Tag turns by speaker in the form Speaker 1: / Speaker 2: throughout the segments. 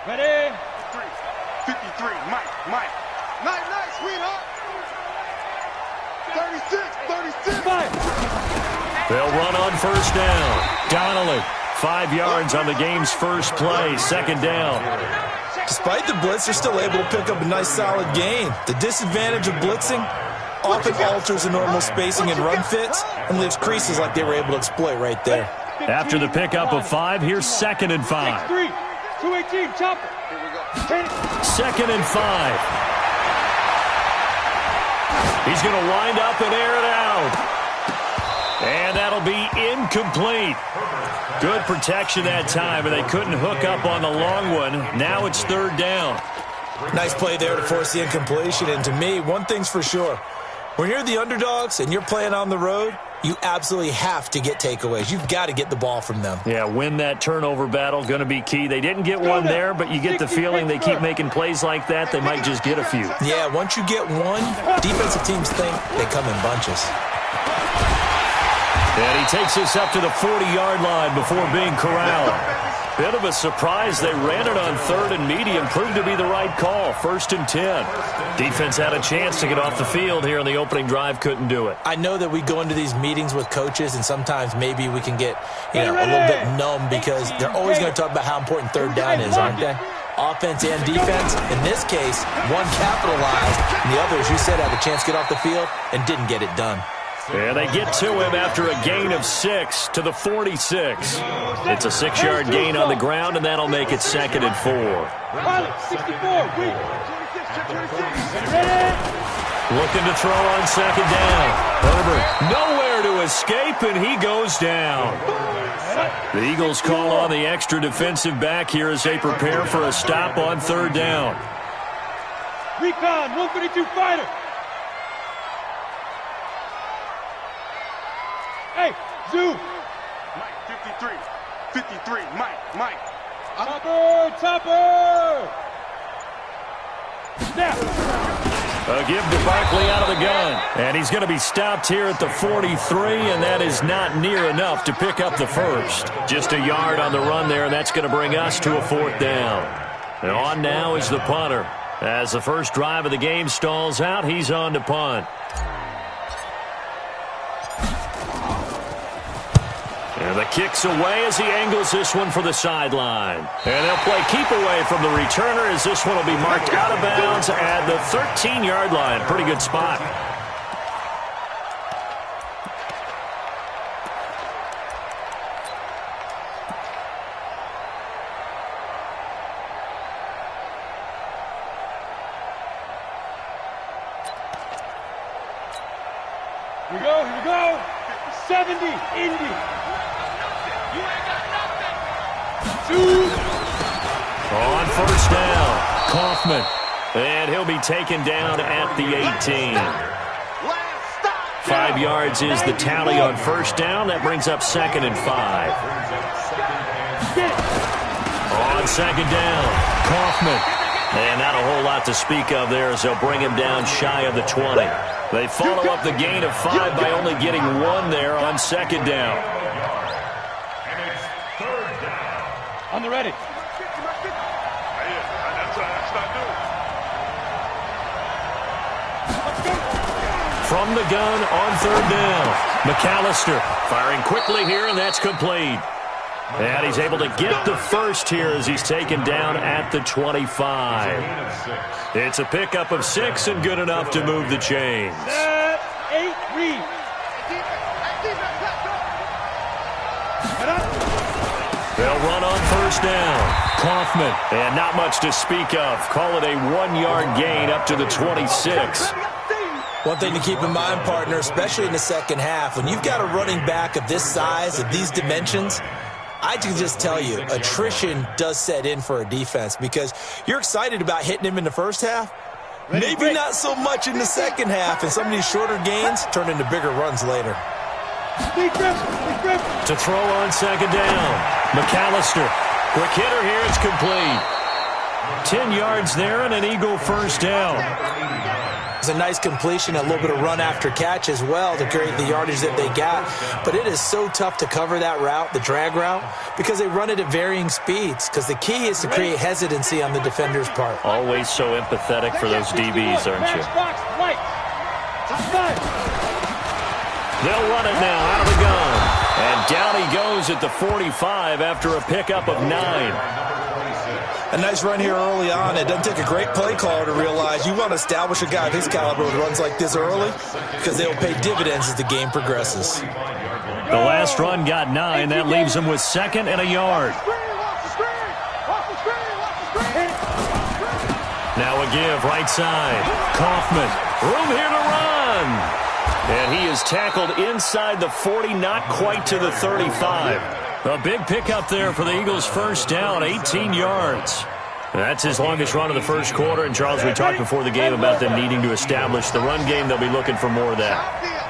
Speaker 1: Ready?
Speaker 2: 53, Mike. Night, sweetheart. 36.
Speaker 3: They'll run on first down. Donnelly, 5 yards on the game's first play, second down.
Speaker 4: Despite the blitz, they're still able to pick up a nice, solid gain. The disadvantage of blitzing often alters the normal spacing and run fits and leaves creases like they were able to exploit right there.
Speaker 3: After the pickup of 5, here's 2nd and 5.
Speaker 1: 218, chopper.
Speaker 3: 2nd and 5. He's going to wind up and air it out. And that'll be incomplete. Good protection that time, and they couldn't hook up on the long one. Now it's 3rd down.
Speaker 4: Nice play there to force the incompletion. And to me, one thing's for sure. When you're the underdogs and you're playing on the road, you absolutely have to get takeaways. You've got to get the ball from them.
Speaker 3: Yeah, win that turnover battle, going to be key. They didn't get one there, but you get the feeling they keep making plays like that, they might just get a few.
Speaker 4: Yeah, once you get one, defensive teams think they come in bunches.
Speaker 3: And he takes us up to the 40-yard line before being corralled. Bit of a surprise. They ran it on 3rd and medium. Proved to be the right call. 1st and 10. Defense had a chance to get off the field here in the opening drive. Couldn't do it.
Speaker 4: I know that we go into these meetings with coaches, and sometimes maybe we can get a little bit numb because they're always going to talk about how important 3rd down is, aren't they? Offense and defense. In this case, one capitalized, and the other, as you said, had a chance to get off the field and didn't get it done.
Speaker 3: And they get to him after a gain of 6 to the 46. It's a 6-yard gain on the ground, and that'll make it 2nd and 4. Looking to throw on 2nd down. Herbert nowhere to escape, and he goes down. The Eagles call on the extra defensive back here as they prepare for a stop on 3rd down.
Speaker 1: Recon, 152 fighter. Hey, Zoo.
Speaker 2: Mike, 53, Mike.
Speaker 1: Topper. Snap.
Speaker 3: A give to Barkley out of the gun. And he's going to be stopped here at the 43, and that is not near enough to pick up the first. Just a yard on the run there, and that's going to bring us to a 4th down. And on now is the punter. As the first drive of the game stalls out, he's on to punt. And the kick's away as he angles this one for the sideline. And they'll play keep away from the returner as this one will be marked out of bounds at the 13-yard line. Pretty good spot.
Speaker 1: Here we go. 70, Indy.
Speaker 3: On first down, Kaufman. And he'll be taken down at the 18. 5 yards is the tally on first down. That brings up 2nd and 5. On 2nd down, Kaufman. And not a whole lot to speak of there as they'll bring him down shy of the 20. They follow up the gain of 5 by only getting 1 there on 2nd down.
Speaker 1: On the ready.
Speaker 3: From the gun on 3rd down. McAllister firing quickly here, and that's complete. And he's able to get the first here as he's taken down at the 25. It's a pickup of 6 and good enough to move the chains.
Speaker 1: 8, read.
Speaker 3: They'll run on first down. Kaufman, and not much to speak of. Call it a 1-yard gain up to the 26.
Speaker 4: One thing to keep in mind, partner, especially in the second half, when you've got a running back of this size, of these dimensions, I can just tell you, attrition does set in for a defense because you're excited about hitting him in the first half. Maybe not so much in the second half, and some of these shorter gains turn into bigger runs later.
Speaker 3: To throw on 2nd down, McAllister. Quick hitter here, it's complete. 10 yards there and an Eagle first down.
Speaker 4: It's a nice completion, a little bit of run after catch as well to create the yardage that they got. But it is so tough to cover that route, the drag route, because they run it at varying speeds. Because the key is to create hesitancy on the defender's part.
Speaker 3: Always so empathetic for those DBs, aren't you? They'll run it now out of the gun. And down he goes at the 45 after a pickup of 9.
Speaker 4: A nice run here early on. It doesn't take a great play caller to realize you want to establish a guy of his caliber with runs like this early because they'll pay dividends as the game progresses.
Speaker 3: The last run got 9. That leaves him with 2nd and a yard. Now a give right side. Kaufman. Room here to run. And he is tackled inside the 40, not quite to the 35. A big pickup there for the Eagles' first down, 18 yards. That's his longest run of the first quarter. And, Charles, we talked before the game about them needing to establish the run game. They'll be looking for more of that.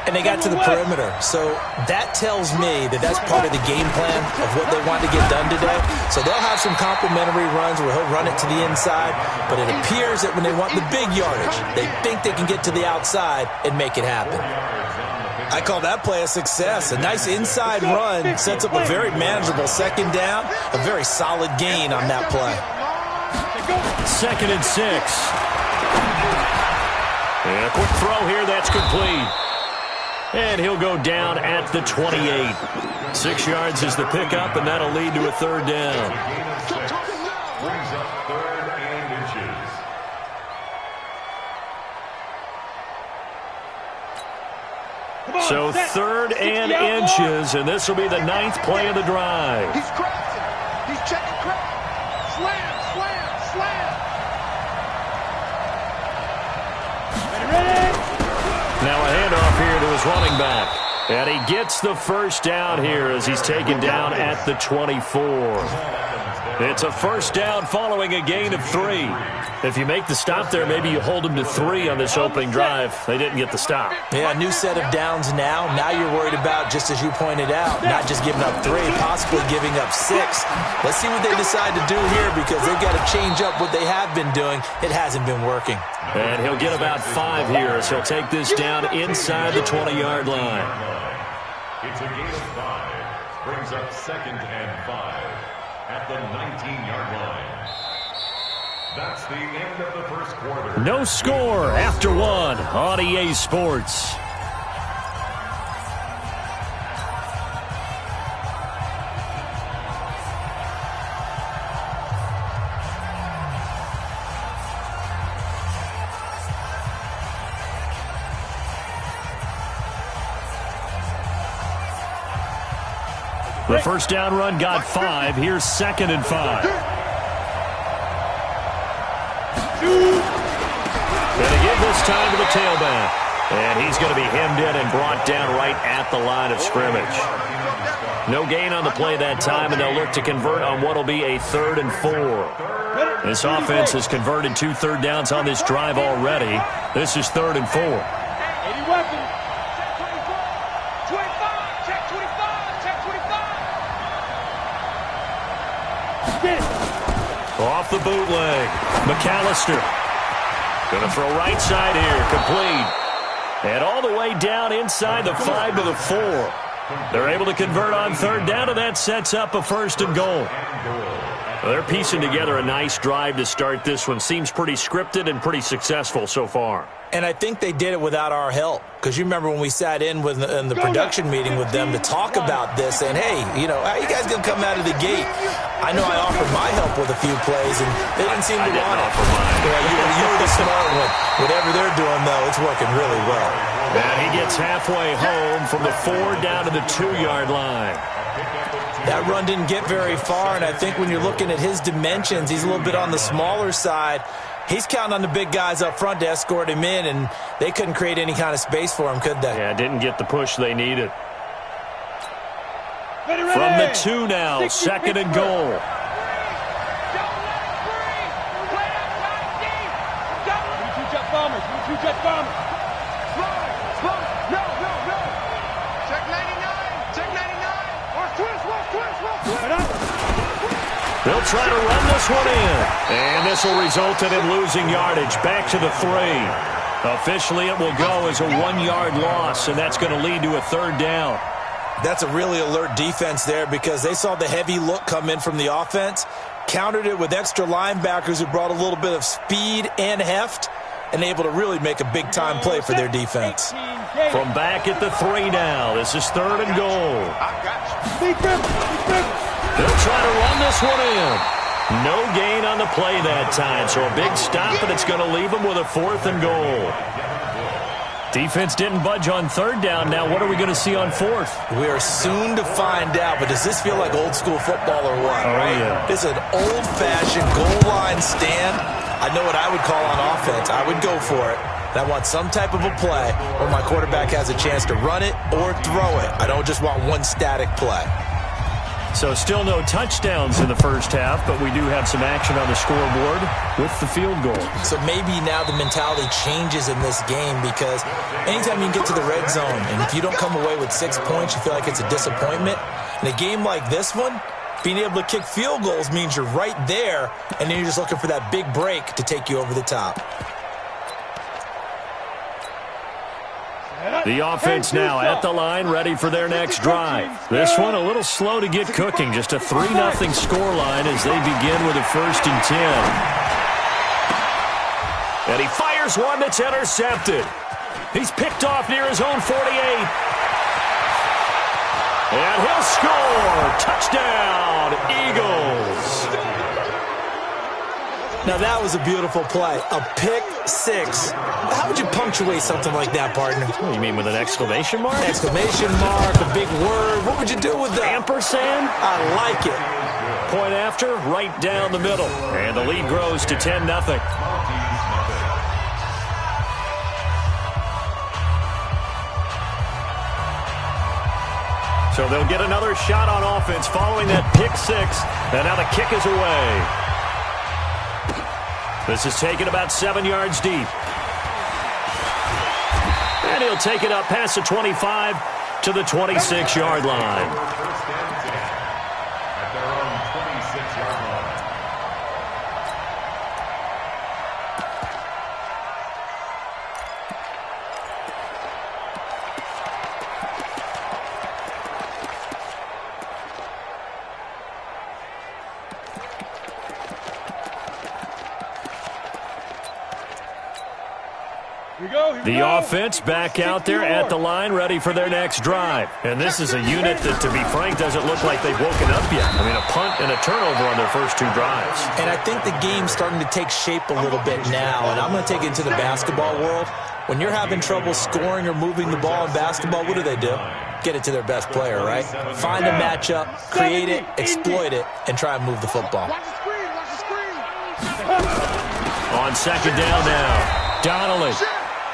Speaker 4: And they got to the perimeter. So that tells me that that's part of the game plan of what they want to get done today. So they'll have some complementary runs where he'll run it to the inside. But it appears that when they want the big yardage, they think they can get to the outside and make it happen. I call that play a success. A nice inside run sets up a very manageable 2nd down. A very solid gain on that play.
Speaker 3: 2nd and 6. And a quick throw here. That's complete. And he'll go down at the 28. 6 yards is the pickup, and that'll lead to a 3rd down.
Speaker 5: Brings up 3rd and inches.
Speaker 3: So 3rd and inches, and this will be the 9th play of the drive.
Speaker 2: He's crossing. He's checking crack. Slam, slam, slam.
Speaker 3: Now a handoff here to his running back. And he gets the first down here as he's taken down at the 24. It's a first down following a gain of 3. If you make the stop there, maybe you hold them to 3 on this opening drive. They didn't get the stop.
Speaker 4: Yeah, new set of downs now. Now you're worried about, just as you pointed out, not just giving up 3, possibly giving up 6. Let's see what they decide to do here because they've got to change up what they have been doing. It hasn't been working.
Speaker 3: And he'll get about 5 here as he'll take this down inside the 20-yard line.
Speaker 5: It's a gain of 5. Brings up 2nd and 5 at the 19-yard line. That's the end of the first quarter.
Speaker 3: No score after 1 on EA Sports. The first down run got 5. Here's 2nd and 5. Going to give this time to the tailback. And he's going to be hemmed in and brought down right at the line of scrimmage. No gain on the play that time, and they'll look to convert on what will be a 3rd and 4. This offense has converted 2 third downs on this drive already. This is 3rd and 4.
Speaker 1: 80 weapons. Check 25. Check 25. Check 25. Get it.
Speaker 3: Off the bootleg. McAllister. Going to throw right side here. Complete. And all the way down inside the 5 to the 4. They're able to convert on 3rd down, and that sets up a 1st and goal. They're piecing together a nice drive to start this one. Seems pretty scripted and pretty successful so far.
Speaker 4: And I think they did it without our help. Because you remember when we sat in the production meeting with them to talk about this, saying, hey, you know, how you guys going to come out of the gate? I know I offered my help with a few plays, and they didn't seem to want it. Yeah, you were the smart one. Whatever they're doing, though, it's working really well.
Speaker 3: And he gets halfway home from the 4 down to the 2-yard line.
Speaker 4: That run didn't get very far, and I think when you're looking at his dimensions, he's a little bit on the smaller side. He's counting on the big guys up front to escort him in, and they couldn't create any kind of space for him, could they?
Speaker 3: Yeah, didn't get the push they needed. From the 2 now, 2nd and goal. They'll try to run this one in. And this will result in him losing yardage back to the 3. Officially, it will go as a 1-yard loss, and that's going to lead to a 3rd down.
Speaker 4: That's a really alert defense there because they saw the heavy look come in from the offense, countered it with extra linebackers who brought a little bit of speed and heft, and able to really make a big-time play for their defense.
Speaker 3: From back at the 3 now, this is 3rd and goal. They'll try to run this one in. No gain on the play that time, so a big stop, and it's going to leave them with a 4th and goal. Defense didn't budge on 3rd down. Now what are we going to see on 4th?
Speaker 4: We are soon to find out, but does this feel like old-school football or what?
Speaker 3: Oh,
Speaker 4: right?
Speaker 3: Yeah.
Speaker 4: It's an old-fashioned goal line stand. I know what I would call on offense. I would go for it. And I want some type of a play where my quarterback has a chance to run it or throw it. I don't just want one static play.
Speaker 3: So still no touchdowns in the first half, but we do have some action on the scoreboard with the field goal.
Speaker 4: So maybe now the mentality changes in this game because anytime you get to the red zone and if you don't come away with 6 points, you feel like it's a disappointment. In a game like this one, being able to kick field goals means you're right there, and then you're just looking for that big break to take you over the top.
Speaker 3: The offense now at the line, ready for their next drive. This one a little slow to get cooking. Just a 3-0 scoreline as they begin with a 1st and 10. And he fires one that's intercepted. He's picked off near his own 48. And he'll score. Touchdown, Eagles.
Speaker 4: Now, that was a beautiful play. A pick 6. How would you punctuate something like that, partner?
Speaker 3: What do you mean, with an exclamation mark?
Speaker 4: Exclamation mark, a big word. What would you do with that?
Speaker 3: Ampersand?
Speaker 4: I like it.
Speaker 3: Point after, right down the middle. And the lead grows to 10-0. So they'll get another shot on offense following that pick 6. And now the kick is away. This is taken about 7 yards deep. And he'll take it up past the 25 to the 26-yard line.
Speaker 5: First and 10 at their own 26-yard line.
Speaker 3: The offense back out there at the line, ready for their next drive. And this is a unit that, to be frank, doesn't look like they've woken up yet. I mean, a punt and a turnover on their first 2 drives.
Speaker 4: And I think the game's starting to take shape a little bit now, and I'm going to take it into the basketball world. When you're having trouble scoring or moving the ball in basketball, what do? Get it to their best player, right? Find a matchup, create it, exploit it, and try and move the football.
Speaker 3: On 2nd down now, Donnelly.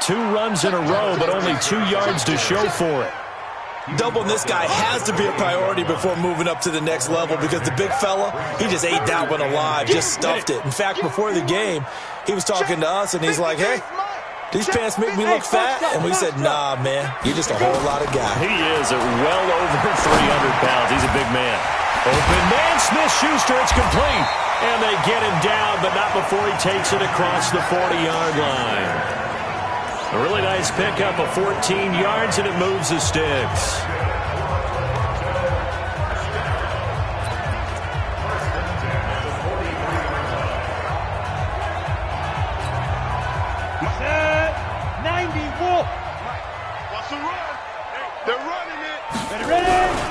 Speaker 3: 2 runs in a row, but only 2 yards to show for it.
Speaker 4: Doubling this guy has to be a priority before moving up to the next level because the big fella, he just ate that one alive, just stuffed it. In fact, before the game, he was talking to us, and he's like, hey, these pants make me look fat? And we said, nah, man, you're just a whole lot of guy.
Speaker 3: He is at well over 300 pounds. He's a big man. Open man, Smith-Schuster, it's complete. And they get him down, but not before he takes it across the 40-yard line. A really nice pickup of 14 yards, and it moves the sticks.
Speaker 1: Set 90 Wolf.
Speaker 2: Wants to run. They're running it.
Speaker 1: Ready?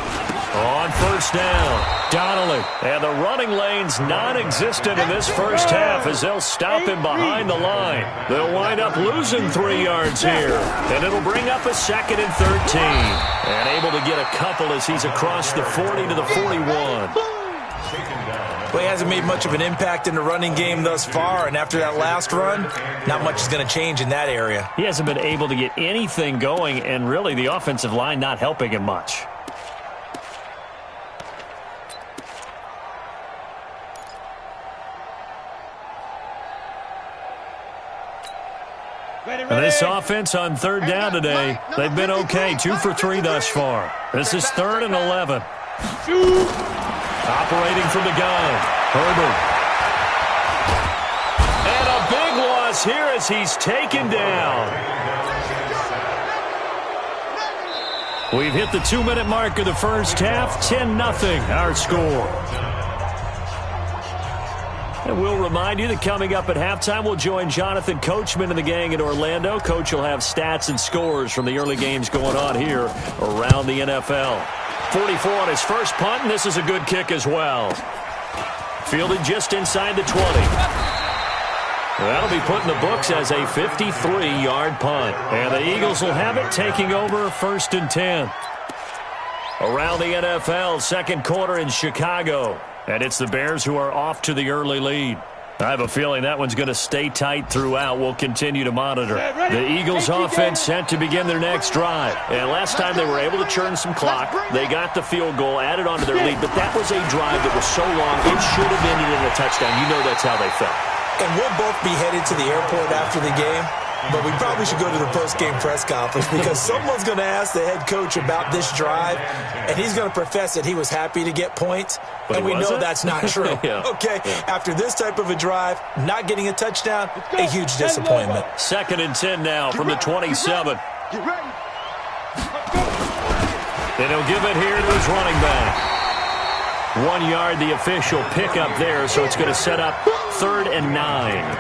Speaker 3: On 1st down, Donnelly. And the running lane's non-existent in this first half as they'll stop him behind the line. They'll wind up losing 3 yards here. And it'll bring up a 2nd and 13. And able to get a couple as he's across the 40 to the 41.
Speaker 4: Well, he hasn't made much of an impact in the running game thus far, and after that last run, not much is going to change in that area.
Speaker 3: He hasn't been able to get anything going, and really the offensive line not helping him much. And this offense on 3rd down today, they've been okay. 2 for 3 thus far. This is 3rd and 11. Operating from the gun, Herbert. And a big loss is here as he's taken down. We've hit the 2-minute mark of the first half. 10-0 our score. And we'll remind you that coming up at halftime, we'll join Jonathan Coachman and the gang in Orlando. Coach will have stats and scores from the early games going on here around the NFL. 44 on his first punt, and this is a good kick as well. Fielded just inside the 20. That'll be put in the books as a 53-yard punt. And the Eagles will have it, taking over 1st and 10. Around the NFL, second quarter in Chicago. And it's the Bears who are off to the early lead. I have a feeling that one's going to stay tight throughout. We'll continue to monitor. The Eagles offense set to begin their next drive. And last time they were able to churn some clock. They got the field goal, added on to their lead. But that was a drive that was so long, it should have ended in a touchdown. You know that's how they felt.
Speaker 4: And we'll both be headed to the airport after the game. But we probably should go to the post-game press conference because someone's going to ask the head coach about this drive, and he's going to profess that he was happy to get points, and we know that's not true. Okay, after this type of a drive, not getting a touchdown, a huge disappointment.
Speaker 3: 2nd and 10 now from the 27.
Speaker 2: Get ready.
Speaker 3: And he'll give it here to his running back. 1 yard, the official pickup there, so it's going to set up 3rd and 9.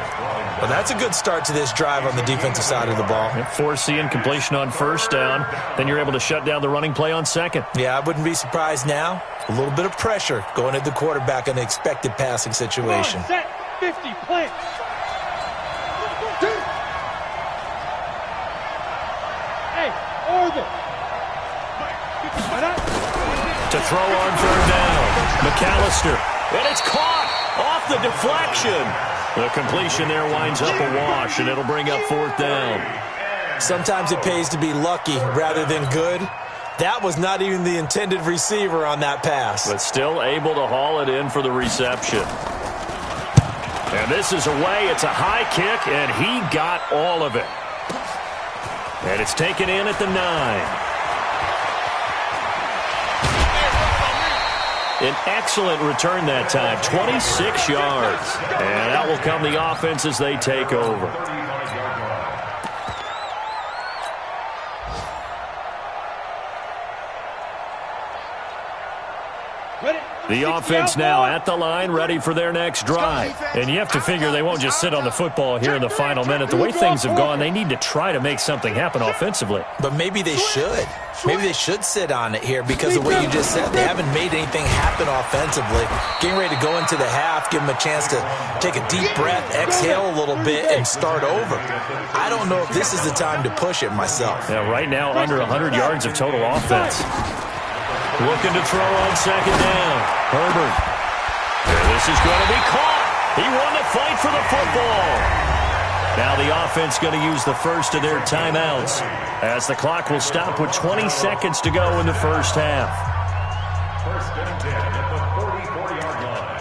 Speaker 4: Well, that's a good start to this drive on the defensive side of the ball.
Speaker 3: Force the incompletion on 1st down. Then you're able to shut down the running play on 2nd.
Speaker 4: Yeah, I wouldn't be surprised now. A little bit of pressure going at the quarterback in an expected passing situation.
Speaker 1: Set, 50, plant. Hey, Orville.
Speaker 3: To throw on 3rd down. McAllister. And it's caught off the deflection. The completion there winds up a wash, and it'll bring up 4th down.
Speaker 4: Sometimes it pays to be lucky rather than good. That was not even the intended receiver on that pass.
Speaker 3: But still able to haul it in for the reception. And this is away. It's a high kick, and he got all of it. And it's taken in at the 9. An excellent return that time, 26 yards. And that will come the offense as they take over. The offense now at the line, ready for their next drive. And you have to figure they won't just sit on the football here in the final minute. The way things have gone, they need to try to make something happen offensively.
Speaker 4: But maybe they should. Maybe they should sit on it here because of what you just said. They haven't made anything happen offensively. Getting ready to go into the half, give them a chance to take a deep breath, exhale a little bit, and start over. I don't know if this is the time to push it myself.
Speaker 3: Yeah, right now under 100 yards of total offense. Looking to throw on 2nd down. Herbert. And this is going to be caught. He won the fight for the football. Now the offense going to use the first of their timeouts as the clock will stop with 20 seconds to go in the first half.
Speaker 5: 1st and 10 at the 44-yard line.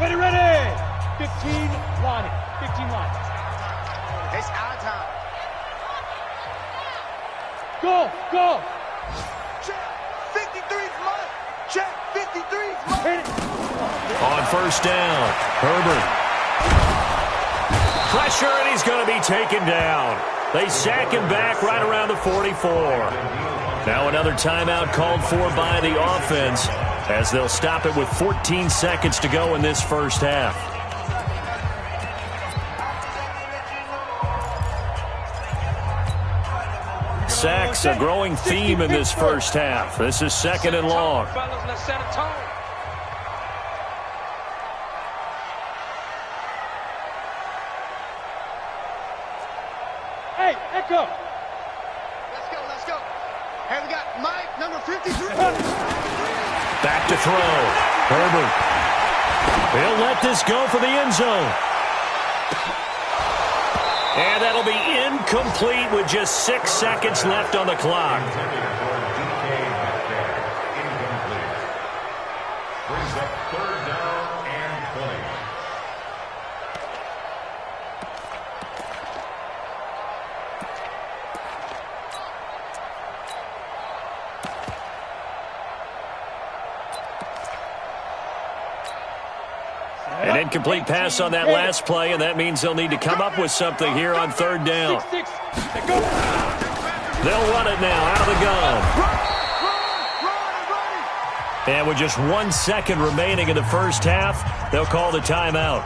Speaker 1: Ready. 15 line. 15 line.
Speaker 2: It's our time.
Speaker 1: Go.
Speaker 2: Check. 53's mine. Check. 53's mine.
Speaker 1: Hit it.
Speaker 3: On 1st down, Herbert. Pressure, and he's going to be taken down. They sack him back right around the 44. Now another timeout called for by the offense as they'll stop it with 14 seconds to go in this first half. Sacks, a growing theme in this first half. This is 2nd and long.
Speaker 1: Let's set a tone. Hey, Echo.
Speaker 2: Let's go. Hey, we got Mike, number 53.
Speaker 3: Back to throw. Herbert. He'll let this go for the end zone. And that'll be incomplete with just 6 seconds left on the clock.
Speaker 5: Brings up 3rd down and 20.
Speaker 3: incomplete pass on that last play, and that means they'll need to come up with something here on third down. They'll run it now out of the gun. And with just 1 second remaining in the first half, they'll call the timeout.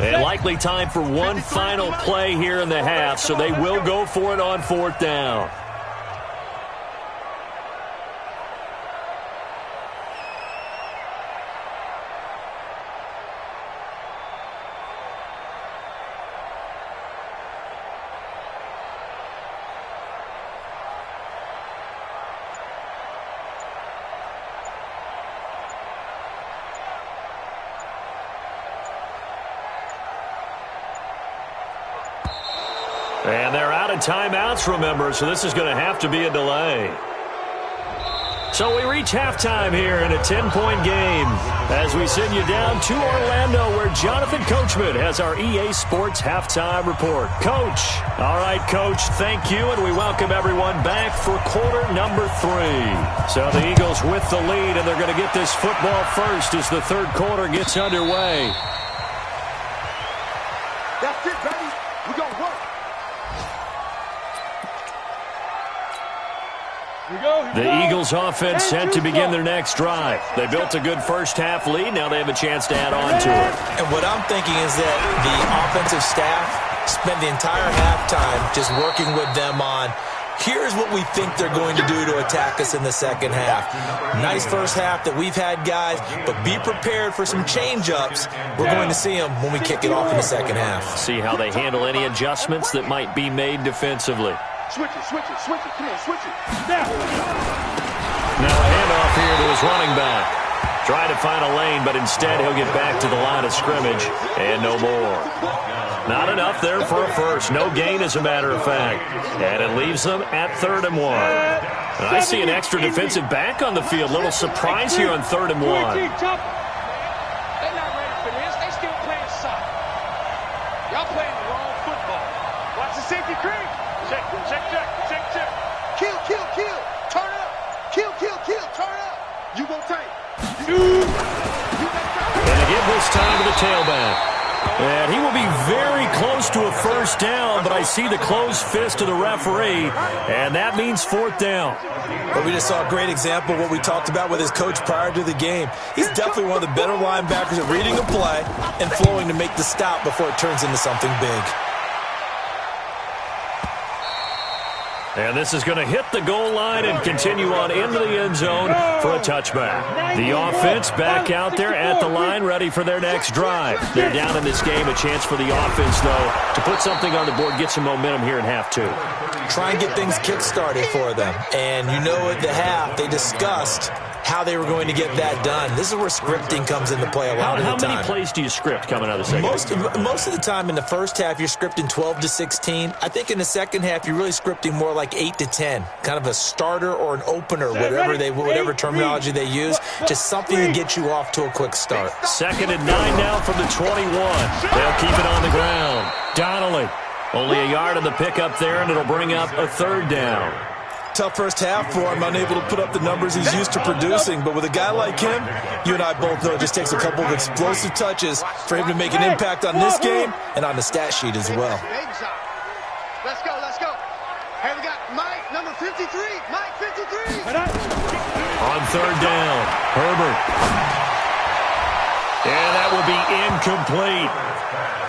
Speaker 3: And likely time for one final play here in the half, so they will go for it on fourth down. And they're out of timeouts, remember, so this is going to have to be a delay. So we reach halftime here in a 10-point game as we send you down to Orlando where Jonathan Coachman has our EA Sports halftime report. Coach. All right, Coach, thank you, and we welcome everyone back for quarter number 3. So the Eagles with the lead, and they're going to get this football first as the third quarter gets underway.
Speaker 2: That's it, baby. We're going to work.
Speaker 3: The Eagles offense set to begin their next drive. They built a good first half lead. Now they have a chance to add on to it.
Speaker 4: And what I'm thinking is that the offensive staff spent the entire halftime just working with them on, here's what we think they're going to do to attack us in the second half. Nice first half that we've had, guys, but be prepared for some change-ups. We're going to see them when we kick it off in the second half.
Speaker 3: See how they handle any adjustments that might be made defensively.
Speaker 2: Switch it, switch it, switch it. Come on, switch it.
Speaker 3: Now a handoff here to his running back. Trying to find a lane, but instead he'll get back to the line of scrimmage, and no more. Not enough there for a first. No gain, as a matter of fact. And it leaves them at 3rd and 1. And I see an extra defensive back on the field. Little surprise here on 3rd and 1.
Speaker 1: They're not ready for this. They still playing soccer. Y'all playing the wrong football. Watch the safety creep. Check.
Speaker 2: Kill. Turn up. Kill. Turn up. You gonna take.
Speaker 3: And they give this time to the tailback. And he will be very close to a first down, but I see the closed fist of the referee, and that means 4th down.
Speaker 4: But we just saw a great example of what we talked about with his coach prior to the game. He's definitely one of the better linebackers at reading a play and flowing to make the stop before it turns into something big.
Speaker 3: And this is going to hit the goal line and continue on into the end zone for a touchback. The offense back out there at the line, ready for their next drive. They're down in this game. A chance for the offense, though, to put something on the board, get some momentum here in half 2.
Speaker 4: Try and get things kick-started for them. And you know at the half, they discussed how they were going to get that done. This is where scripting comes into play a lot of the time.
Speaker 3: How many plays do you script coming out of the second half?
Speaker 4: Most of the time in the first half, you're scripting 12 to 16. I think in the second half, you're really scripting more like 8 to 10. Kind of a starter or an opener, whatever terminology they use. Just something to get you off to a quick start.
Speaker 3: 2nd and 9 now from the 21. They'll keep it on the ground. Donnelly, only a yard on the pickup there, and it'll bring up a 3rd down.
Speaker 4: Tough first half for him, unable to put up the numbers he's used to producing. But with a guy like him, you and I both know it just takes a couple of explosive touches for him to make an impact on this game and on the stat sheet as well.
Speaker 2: Let's go. Hey, we got Mike, number 53. Mike, 53.
Speaker 3: On 3rd down, Herbert. And that will be incomplete.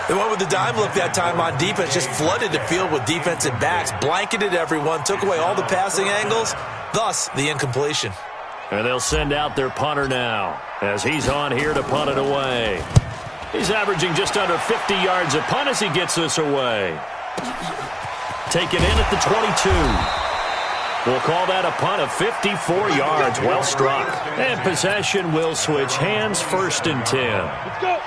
Speaker 4: They went with the dime look that time on defense, just flooded the field with defensive backs, blanketed everyone, took away all the passing angles, thus the incompletion.
Speaker 3: And they'll send out their punter now as he's on here to punt it away. He's averaging just under 50 yards a punt as he gets this away. Taken in at the 22. We'll call that a punt of 54 yards. Well struck. And possession will switch hands, 1st and 10.
Speaker 1: Let's go.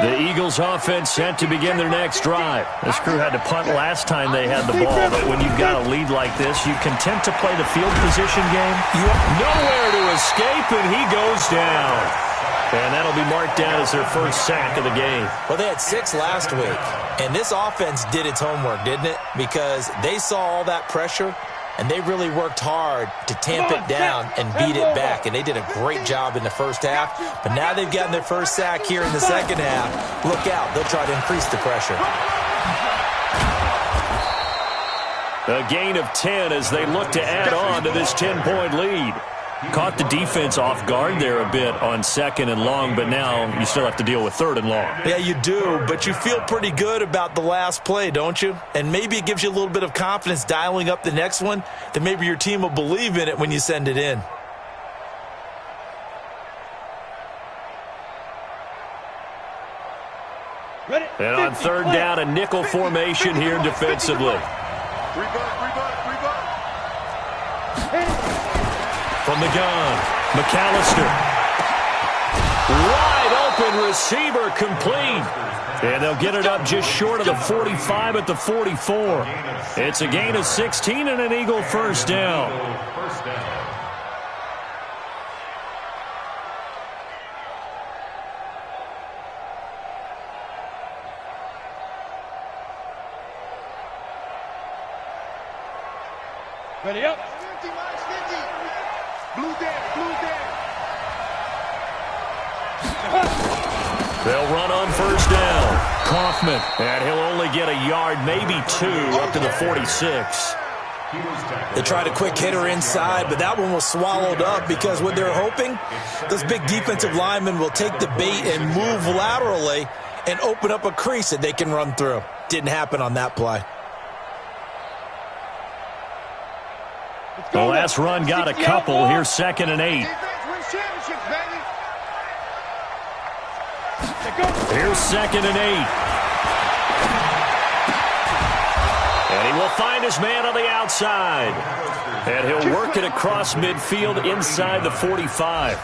Speaker 3: The Eagles offense set to begin their next drive. This crew had to punt last time they had the ball, but when you've got a lead like this, you content to play the field position game. You have nowhere to escape, and he goes down. And that'll be marked down as their first sack of the game.
Speaker 4: Well, they had 6 last week, and this offense did its homework, didn't it? Because they saw all that pressure, and they really worked hard to tamp it down and beat it back, and they did a great job in the first half. But now they've gotten their first sack here in the second half. Look out. They'll try to increase the pressure.
Speaker 3: A gain of 10 as they look to add on to this 10-point lead. Caught the defense off guard there a bit on second and long, but now you still have to deal with third and long.
Speaker 4: Yeah, you do, but you feel pretty good about the last play, don't you? And maybe it gives you a little bit of confidence dialing up the next one, that maybe your team will believe in it when you send it in.
Speaker 3: And on third down, a nickel formation here defensively. From the gun, McAllister. Wide open receiver complete. And they'll get it up just short of the 45 at the 44. It's a gain of 16 and an Eagle first down.
Speaker 1: Ready up.
Speaker 2: 50, minus 50. Blue down.
Speaker 3: They'll run on first down. Kaufman, and he'll only get a yard, maybe 2, up to the 46.
Speaker 4: They tried a quick hitter inside, but that one was swallowed up because what they're hoping, those big defensive linemen will take the bait and move laterally and open up a crease that they can run through. Didn't happen on that play.
Speaker 3: The last run got a couple. Here's 2nd and 8. Here's 2nd and 8. And he will find his man on the outside. And he'll work it across midfield inside the 45.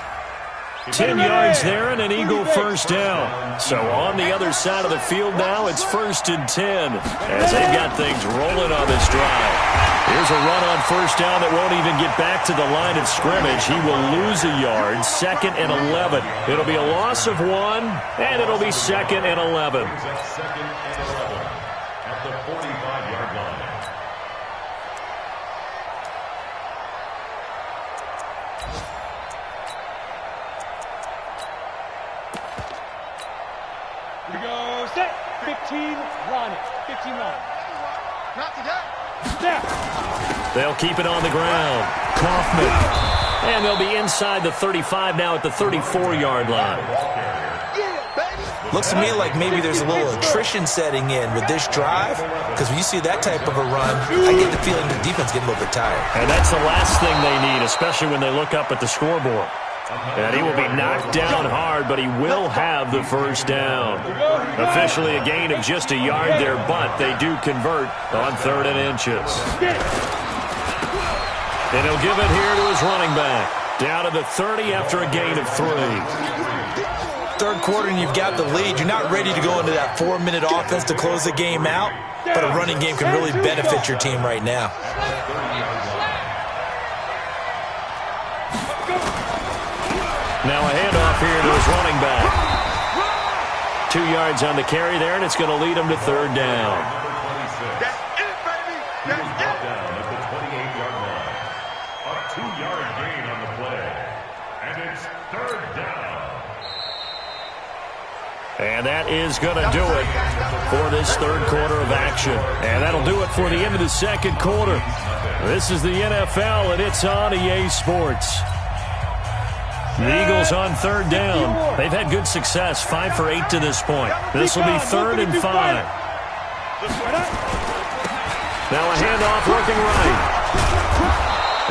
Speaker 3: 10 yards there and an Eagle first down. So on the other side of the field now, it's 1st and 10 as they've got things rolling on this drive. Here's a run on first down that won't even get back to the line of scrimmage. He will lose a yard, 2nd and 11. It'll be a loss of 1, and it'll be 2nd and 11.
Speaker 5: Second and 11 at the 45-yard line.
Speaker 1: We go set. 15 line. 15 line.
Speaker 2: Not today.
Speaker 1: Snap.
Speaker 3: They'll keep it on the ground. Kaufman. And they'll be inside the 35 now at the 34-yard line.
Speaker 4: Looks to me like maybe there's a little attrition setting in with this drive, because when you see that type of a run, I get the feeling the defense getting a little bit tired.
Speaker 3: And that's the last thing they need, especially when they look up at the scoreboard. And he will be knocked down hard, but he will have the first down. Officially a gain of just a yard there, but they do convert on 3rd and inches. And he'll give it here to his running back. Down to the 30 after a gain of 3.
Speaker 4: Third quarter and you've got the lead. You're not ready to go into that 4-minute offense to close the game out, but a running game can really benefit your team right now.
Speaker 3: Now a handoff here to his running back. 2 yards on the carry there, and it's going to lead him to 3rd down.
Speaker 2: That's it, baby. That's it.
Speaker 5: Down at the 28-yard line. A 2-yard gain on the play. And it's 3rd down.
Speaker 3: And that is going to do it for this third quarter of action. And that'll do it for the end of the second quarter. This is the NFL, and it's on EA Sports. The Eagles on 3rd down. They've had good success, 5 for 8 to this point. This will be 3rd and 5. Now a handoff working right.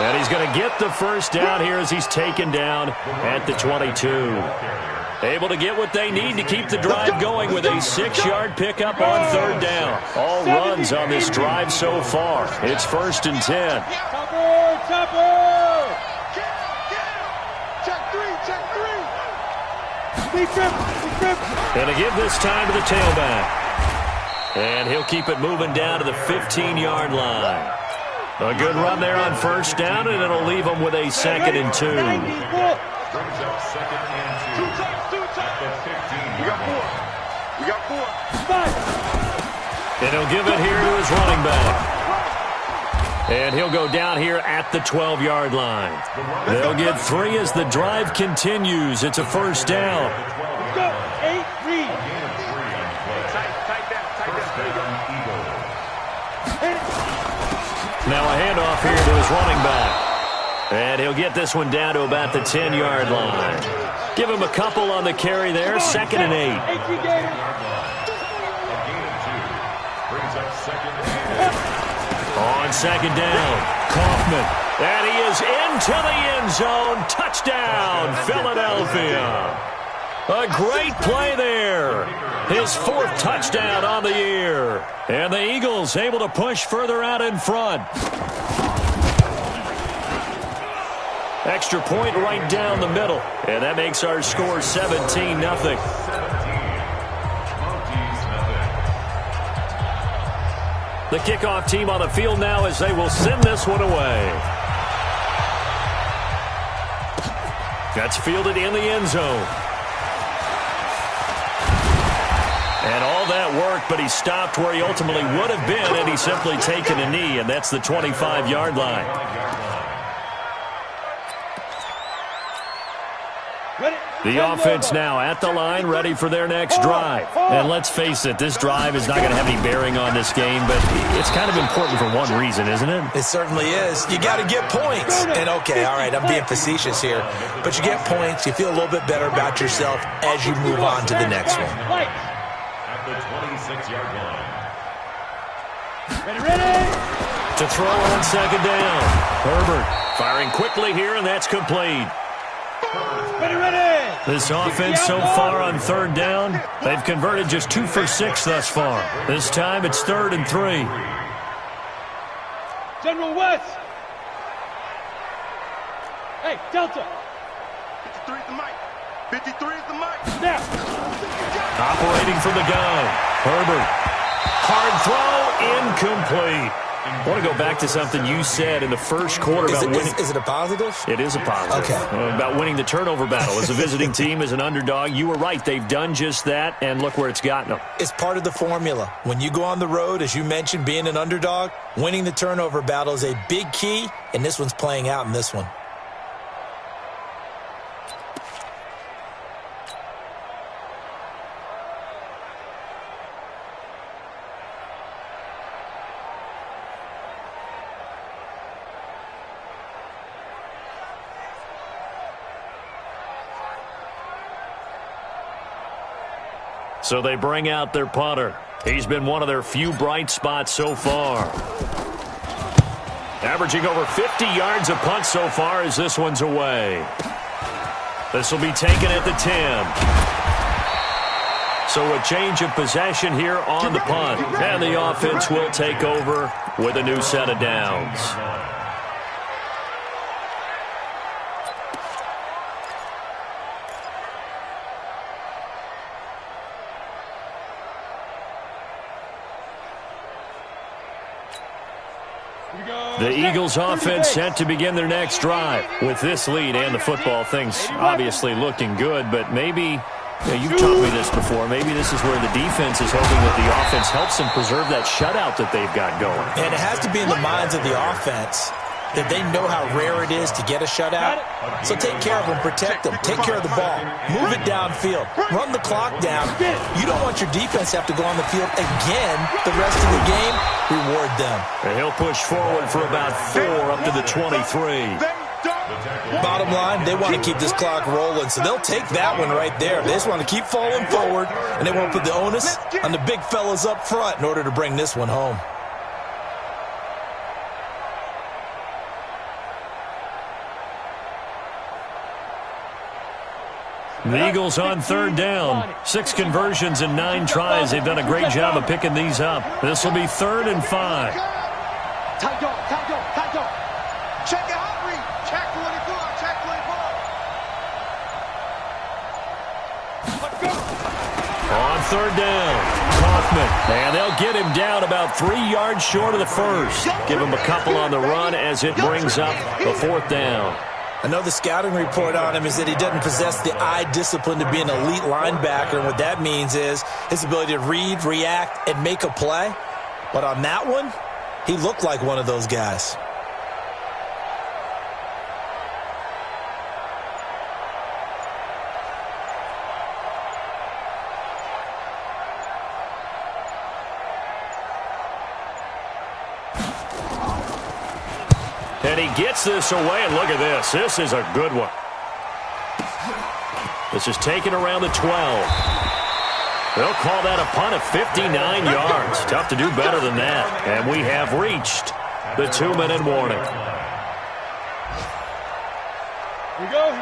Speaker 3: And he's going to get the first down here as he's taken down at the 22. Able to get what they need to keep the drive going with a 6-yard pickup on 3rd down. All runs on this drive so far. It's 1st and 10.
Speaker 1: Topper.
Speaker 3: And to give this time to the tailback. And he'll keep it moving down to the 15-yard line. A good run there on first down, and it'll leave him with a 2nd and 2.
Speaker 5: Brings up second and 2. At the 15.
Speaker 2: We got 4. We got 4.
Speaker 3: And he'll give it here to his running back. And he'll go down here at the 12-yard line. They'll get 3 as the drive continues. It's a first down.
Speaker 1: Go. 8-3.
Speaker 3: Now a handoff here to his running back. And he'll get this one down to about the 10-yard line. Give him a couple on the carry there. Second and 8. On second down, Kaufman. And he is into the end zone. Touchdown, Philadelphia. A great play there. His 4th touchdown on the year. And the Eagles able to push further out in front. Extra point right down the middle. And that makes our score 17-0. The kickoff team on the field now as they will send this one away. That's fielded in the end zone. And all that work, but he stopped where he ultimately would have been, and he's simply taken a knee, and that's the 25-yard line. The offense now at the line, ready for their next drive. And let's face it, this drive is not going to have any bearing on this game, but it's kind of important for one reason, isn't it?
Speaker 4: It certainly is. You got to get points. And okay, all right, I'm being facetious here, but you get points, you feel a little bit better about yourself as you move on to the next one.
Speaker 5: At the 26-yard line.
Speaker 1: Ready.
Speaker 3: To throw on second down. Herbert firing quickly here, and that's complete.
Speaker 1: Ready.
Speaker 3: This offense so far on third down, they've converted just 2 for 6 thus far. This time it's 3rd and 3.
Speaker 1: General West. Hey, Delta.
Speaker 2: 53 is the mic. 53 is the mic.
Speaker 1: Snap.
Speaker 3: Operating from the gun. Herbert. Hard throw, incomplete. I want to go back to something you said in the first quarter about winning.
Speaker 4: Is it a positive?
Speaker 3: It is a positive.
Speaker 4: Okay.
Speaker 3: About winning the turnover battle. As a visiting team, as an underdog, you were right. They've done just that, and look where it's gotten them.
Speaker 4: It's part of the formula. When you go on the road, as you mentioned, being an underdog, winning the turnover battle is a big key, and this one's playing out in this one.
Speaker 3: So they bring out their punter. He's been one of their few bright spots so far. Averaging over 50 yards a punt so far as this one's away. This will be taken at the 10. So a change of possession here on the punt. And the offense will take over with a new set of downs. The Eagles offense set to begin their next drive. With this lead and the football, things obviously looking good, but maybe, you've taught me this before, maybe this is where the defense is hoping that the offense helps them preserve that shutout that they've got going.
Speaker 4: And it has to be in the minds of the offense that they know how rare it is to get a shutout. So take care of them, protect them, take care of the ball, move it downfield, run the clock down. You don't want your defense to have to go on the field again the rest of the game. Reward them.
Speaker 3: And he'll push forward for about 4 up to the 23.
Speaker 4: Bottom line, they want to keep this clock rolling, so they'll take that one right there. They just want to keep falling forward, and they want to put the onus on the big fellas up front in order to bring this one home.
Speaker 3: The Eagles on third down. 6 conversions and 9 tries. They've done a great job of picking these up. This will be 3rd and 5.
Speaker 2: Tight dog. Check your hot read. Check 24.
Speaker 3: On third down, Kaufman. And they'll get him down about 3 yards short of the first. Give him a couple on the run as it brings up a 4th down.
Speaker 4: I know the scouting report on him is that he doesn't possess the eye discipline to be an elite linebacker, and what that means is his ability to read, react, and make a play. But on that one, he looked like one of those guys.
Speaker 3: And he gets this away, and look at this. This is a good one. This is taken around the 12. They'll call that a punt of 59 yards. Tough to do better than that. And we have reached the 2-minute warning.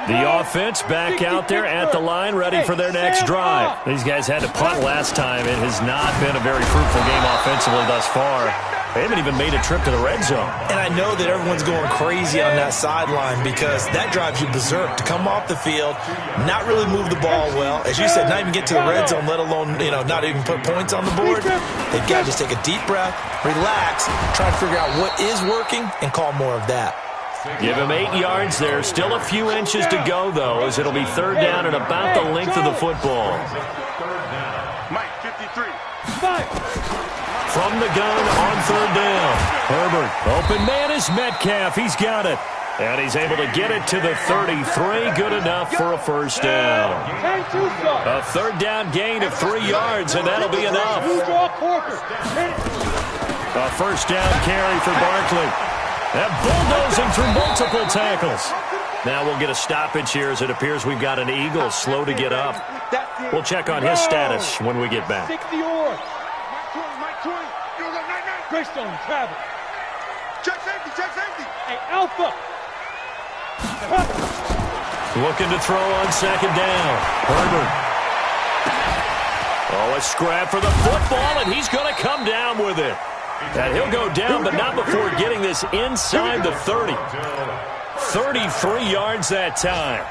Speaker 3: The offense back out there at the line, ready for their next drive. These guys had to punt last time. It has not been a very fruitful game offensively thus far. They haven't even made a trip to the red zone.
Speaker 4: And I know that everyone's going crazy on that sideline because that drives you berserk to come off the field, not really move the ball well. As you said, not even get to the red zone, let alone, not even put points on the board. They've got to just take a deep breath, relax, try to figure out what is working, and call more of that.
Speaker 3: Give him 8 yards there. Still a few inches to go, though, as it'll be third down and about the length of the football.
Speaker 2: Mike, 53.
Speaker 3: From the gun on third down. Herbert, open man is Metcalf. He's got it. And he's able to get it to the 33. Good enough for a first down. A third down gain of 3 yards, and that'll be enough. A first down carry for Barkley. And bulldozing through multiple tackles. Now we'll get a stoppage here as it appears we've got an Eagle slow to get up. We'll check on his status when we get back.
Speaker 1: Greystone, travel.
Speaker 2: Check safety, check safety.
Speaker 1: Hey, Alpha.
Speaker 3: Looking to throw on second down. Herbert. Oh, a scrap for the football, and he's going to come down with it. And he'll go down, but not before getting this inside the 30. 33 yards that time.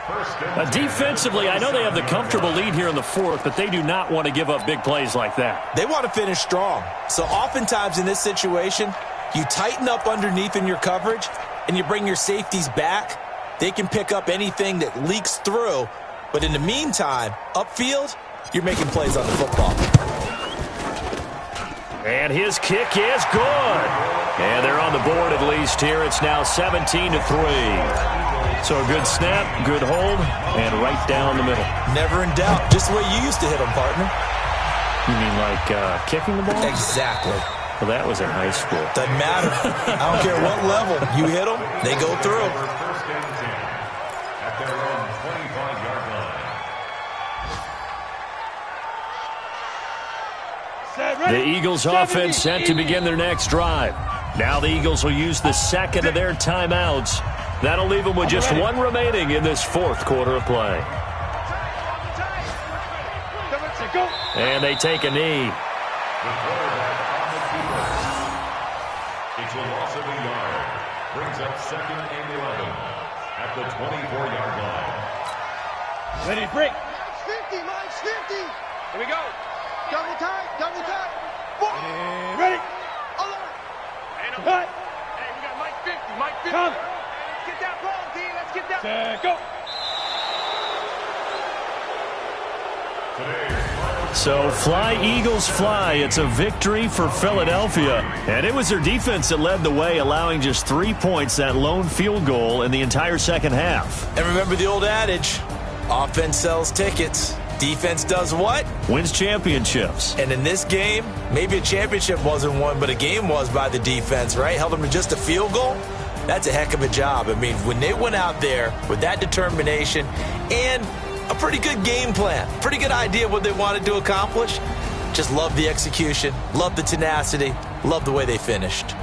Speaker 3: Defensively, I know they have the comfortable lead here in the fourth, but they do not want to give up big plays like that.
Speaker 4: They want to finish strong. So oftentimes in this situation, you tighten up underneath in your coverage, and you bring your safeties back. They can pick up anything that leaks through. But in the meantime, upfield, you're making plays on the football.
Speaker 3: And his kick is good. And they're on the board at least here. It's now 17-3. So a good snap, good hold, and right down the middle.
Speaker 4: Never in doubt. Just the way you used to hit them, partner.
Speaker 3: You mean like kicking the ball?
Speaker 4: Exactly.
Speaker 3: Well, that was in high school.
Speaker 4: Doesn't matter. I don't care what level. You hit them, they go through.
Speaker 5: First and 10 at their own 25-yard line.
Speaker 3: The Eagles offense set to begin their next drive. Now the Eagles will use the second of their timeouts. That'll leave them with just one remaining in this fourth quarter of play. And they take a knee.
Speaker 5: It's a loss of a yard. Brings up second and 11 at the 24-yard line.
Speaker 1: Ready, break.
Speaker 2: Mike's 50, Mike's 50.
Speaker 1: Here we go.
Speaker 2: Double tight, double tight.
Speaker 1: Ready. Cut.
Speaker 2: Hey, we got Mike 50, Mike 50.
Speaker 1: Come.
Speaker 2: Let's get that ball, D. Let's get that.
Speaker 1: Go.
Speaker 3: So fly, Eagles, fly. It's a victory for Philadelphia. And it was their defense that led the way, allowing just 3 points, that lone field goal in the entire second half.
Speaker 4: And remember the old adage, offense sells tickets. Defense does what?
Speaker 3: Wins championships.
Speaker 4: And in this game, maybe a championship wasn't won, but a game was by the defense, right? Held them to just a field goal. That's a heck of a job. I mean, when they went out there with that determination and a pretty good game plan, pretty good idea of what they wanted to accomplish, just love the execution, love the tenacity, love the way they finished.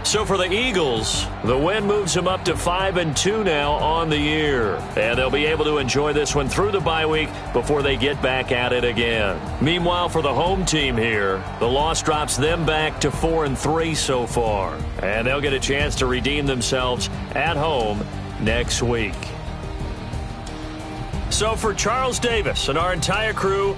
Speaker 3: So for the Eagles, the win moves them up to 5-2 now on the year. And they'll be able to enjoy this one through the bye week before they get back at it again. Meanwhile, for the home team here, the loss drops them back to 4-3 so far. And they'll get a chance to redeem themselves at home next week. So for Charles Davis and our entire crew,